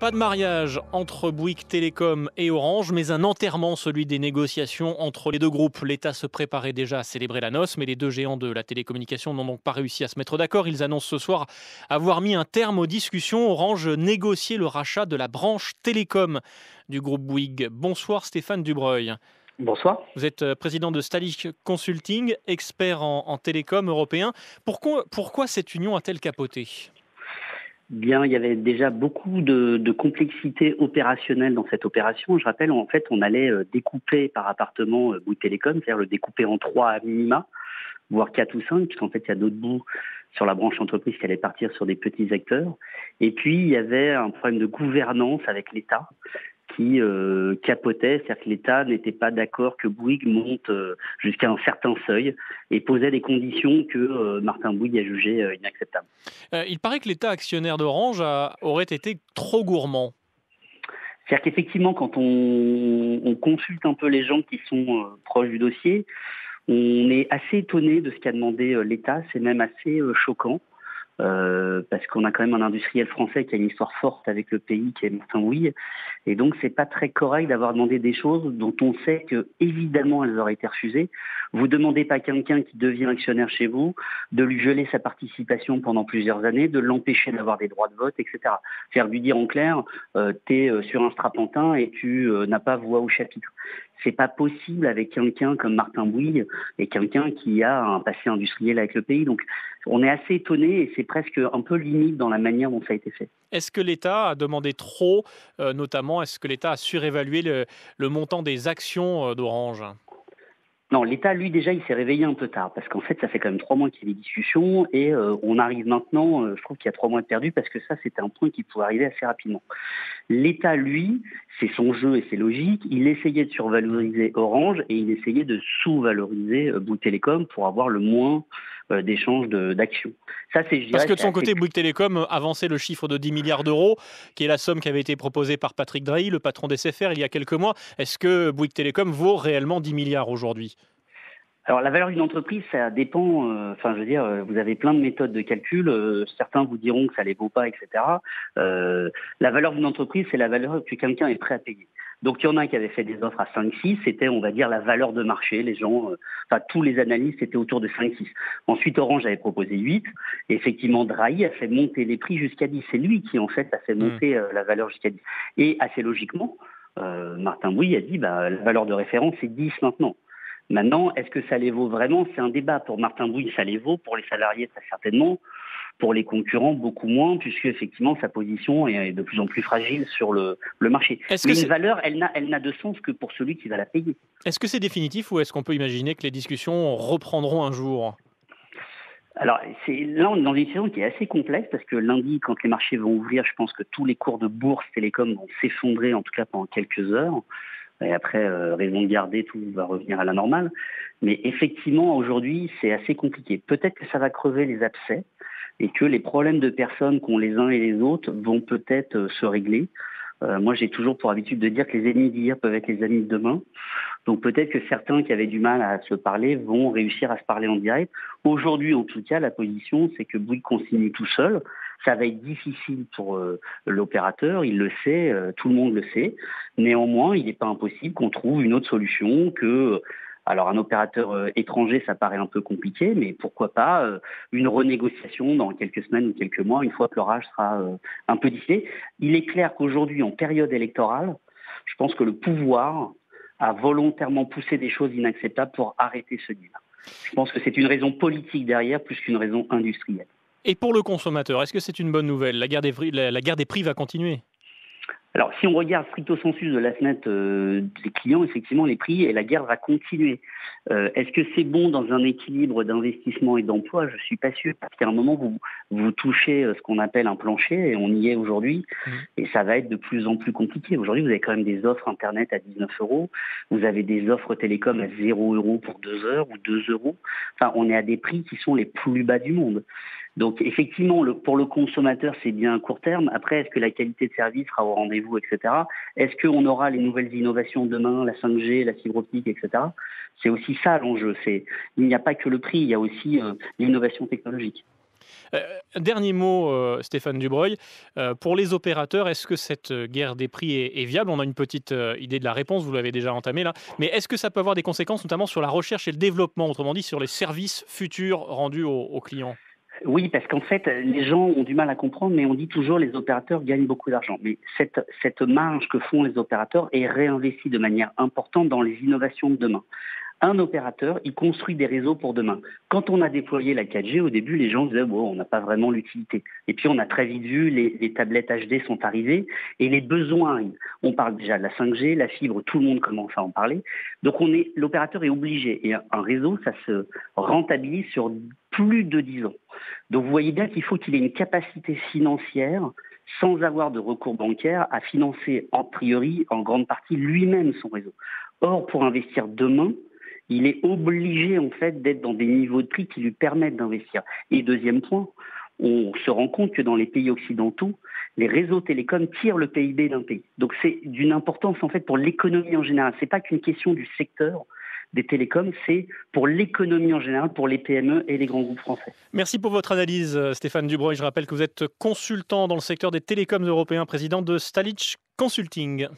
Pas de mariage entre Bouygues Télécom et Orange, mais un enterrement, celui des négociations entre les deux groupes. L'État se préparait déjà à célébrer la noce, mais les deux géants de la télécommunication n'ont donc pas réussi à se mettre d'accord. Ils annoncent ce soir avoir mis un terme aux discussions. Orange négociait le rachat de la branche télécom du groupe Bouygues. Bonsoir Stéphane Dubreuil. Bonsoir. Vous êtes président de Stalik Consulting, expert en télécom européen. Pourquoi cette union a-t-elle capoté ? Bien, il y avait déjà beaucoup de complexité opérationnelle dans cette opération. Je rappelle, en fait, on allait découper par appartement Bouygues Télécom, c'est-à-dire le découper en 3 à minima, voire 4 ou 5, puisqu'en fait, il y a d'autres bouts sur la branche entreprise qui allaient partir sur des petits acteurs. Et puis, il y avait un problème de gouvernance avec l'État qui capotait, c'est-à-dire que l'État n'était pas d'accord que Bouygues monte jusqu'à un certain seuil et posait des conditions que Martin Bouygues a jugées inacceptables. Il paraît que l'État actionnaire d'Orange aurait été trop gourmand. C'est-à-dire qu'effectivement, quand on consulte un peu les gens qui sont proches du dossier, on est assez étonné de ce qu'a demandé l'État, c'est même assez choquant. Parce qu'on a quand même un industriel français qui a une histoire forte avec le pays, qui est Martin Bouygues, et donc c'est pas très correct d'avoir demandé des choses dont on sait que évidemment elles auraient été refusées. Vous demandez pas à quelqu'un qui devient actionnaire chez vous de lui geler sa participation pendant plusieurs années, de l'empêcher d'avoir des droits de vote, etc. Faire lui dire en clair, t'es sur un strapontin et tu n'as pas voix au chapitre. C'est pas possible avec quelqu'un comme Martin Bouygues et quelqu'un qui a un passé industriel avec le pays. Donc, on est assez étonné et c'est presque un peu limite dans la manière dont ça a été fait. Est-ce que l'État a demandé trop, notamment, est-ce que l'État a surévalué le montant des actions d'Orange ? Non, l'État, lui, déjà, il s'est réveillé un peu tard, parce qu'en fait, ça fait quand même 3 mois qu'il y a des discussions, et on arrive maintenant, je trouve qu'il y a 3 mois de perdu, parce que ça, c'était un point qui pouvait arriver assez rapidement. L'État, lui, c'est son jeu et c'est logique, il essayait de survaloriser Orange, et il essayait de sous-valoriser Bouygues Télécom pour avoir le moins d'échanges d'actions. Ça, c'est, je Parce dirais, que de c'est son assez... côté, Bouygues Télécom avançait le chiffre de 10 milliards d'euros, qui est la somme qui avait été proposée par Patrick Drahi, le patron d'SFR, il y a quelques mois. Est-ce que Bouygues Télécom vaut réellement 10 milliards aujourd'hui ? Alors la valeur d'une entreprise, ça dépend. Enfin, je veux dire, vous avez plein de méthodes de calcul. Certains vous diront que ça les vaut pas, etc. La valeur d'une entreprise, c'est la valeur que quelqu'un est prêt à payer. Donc il y en a qui avaient fait des offres à 5-6, c'était, on va dire, la valeur de marché. Les gens, enfin tous les analystes étaient autour de 5-6. Ensuite, Orange avait proposé 8. Et effectivement, Drahi a fait monter les prix jusqu'à 10. C'est lui qui, en fait, a fait monter la valeur jusqu'à 10. Et assez logiquement, Martin Bouygues a dit, bah, la valeur de référence, c'est 10 maintenant. Maintenant, est-ce que ça les vaut vraiment? C'est un débat. Pour Martin Bouygues, ça les vaut. Pour les salariés, ça certainement. Pour les concurrents, beaucoup moins, puisque effectivement, sa position est de plus en plus fragile sur le marché. Mais une valeur, elle n'a de sens que pour celui qui va la payer. Est-ce que c'est définitif ou est-ce qu'on peut imaginer que les discussions reprendront un jour ? Alors, là, on est dans une situation qui est assez complexe parce que lundi, quand les marchés vont ouvrir, je pense que tous les cours de bourse télécom vont s'effondrer, en tout cas pendant quelques heures. Et après, raison de garder, tout va revenir à la normale. Mais effectivement, aujourd'hui, c'est assez compliqué. Peut-être que ça va crever les abcès et que les problèmes de personnes qu'ont les uns et les autres vont peut-être se régler. Moi, j'ai toujours pour habitude de dire que les ennemis d'hier peuvent être les amis de demain. Donc peut-être que certains qui avaient du mal à se parler vont réussir à se parler en direct. Aujourd'hui, en tout cas, la position, c'est que Bouygues continue tout seul. Ça va être difficile pour l'opérateur, il le sait, tout le monde le sait. Néanmoins, il n'est pas impossible qu'on trouve une autre solution que... Alors un opérateur étranger, ça paraît un peu compliqué, mais pourquoi pas une renégociation dans quelques semaines ou quelques mois, une fois que l'orage sera un peu dissipé. Il est clair qu'aujourd'hui, en période électorale, je pense que le pouvoir a volontairement poussé des choses inacceptables pour arrêter ce deal. Je pense que c'est une raison politique derrière plus qu'une raison industrielle. Et pour le consommateur, est-ce que c'est une bonne nouvelle ? La guerre des prix va continuer ? Alors, si on regarde stricto sensu de la fenêtre des clients, effectivement, les prix et la guerre va continuer. Est-ce que c'est bon dans un équilibre d'investissement et d'emploi? Je suis pas sûr, parce qu'à un moment, vous touchez ce qu'on appelle un plancher, et on y est aujourd'hui, et ça va être de plus en plus compliqué. Aujourd'hui, vous avez quand même des offres Internet à 19 euros, vous avez des offres télécom à 0 euros pour 2 heures, ou 2 euros. Enfin, on est à des prix qui sont les plus bas du monde. Donc effectivement, pour le consommateur, c'est bien à court terme. Après, est-ce que la qualité de service sera au rendez-vous, etc. Est-ce qu'on aura les nouvelles innovations demain, la 5G, la fibre optique, etc. C'est aussi ça l'enjeu. Il n'y a pas que le prix, il y a aussi l'innovation technologique. Dernier mot, Stéphane Dubreuil. Pour les opérateurs, est-ce que cette guerre des prix est viable? On a une petite idée de la réponse, vous l'avez déjà entamée là. Mais est-ce que ça peut avoir des conséquences, notamment sur la recherche et le développement, autrement dit sur les services futurs rendus aux clients? Oui, parce qu'en fait, les gens ont du mal à comprendre, mais on dit toujours les opérateurs gagnent beaucoup d'argent. Mais cette marge que font les opérateurs est réinvestie de manière importante dans les innovations de demain. Un opérateur, il construit des réseaux pour demain. Quand on a déployé la 4G, au début, les gens disaient, bon, on n'a pas vraiment l'utilité. Et puis, on a très vite vu, les tablettes HD sont arrivées et les besoins arrivent. On parle déjà de la 5G, la fibre, tout le monde commence à en parler. Donc, l'opérateur est obligé. Et un réseau, ça se rentabilise sur plus de 10 ans. Donc, vous voyez bien qu'il faut qu'il ait une capacité financière sans avoir de recours bancaire à financer, en priori, en grande partie, lui-même son réseau. Or, pour investir demain, il est obligé en fait d'être dans des niveaux de prix qui lui permettent d'investir. Et deuxième point, on se rend compte que dans les pays occidentaux, les réseaux télécoms tirent le PIB d'un pays. Donc c'est d'une importance en fait pour l'économie en général. C'est pas qu'une question du secteur des télécoms, c'est pour l'économie en général, pour les PME et les grands groupes français. Merci pour votre analyse, Stéphane Dubreuil. Je rappelle que vous êtes consultant dans le secteur des télécoms européens, président de Stalich Consulting.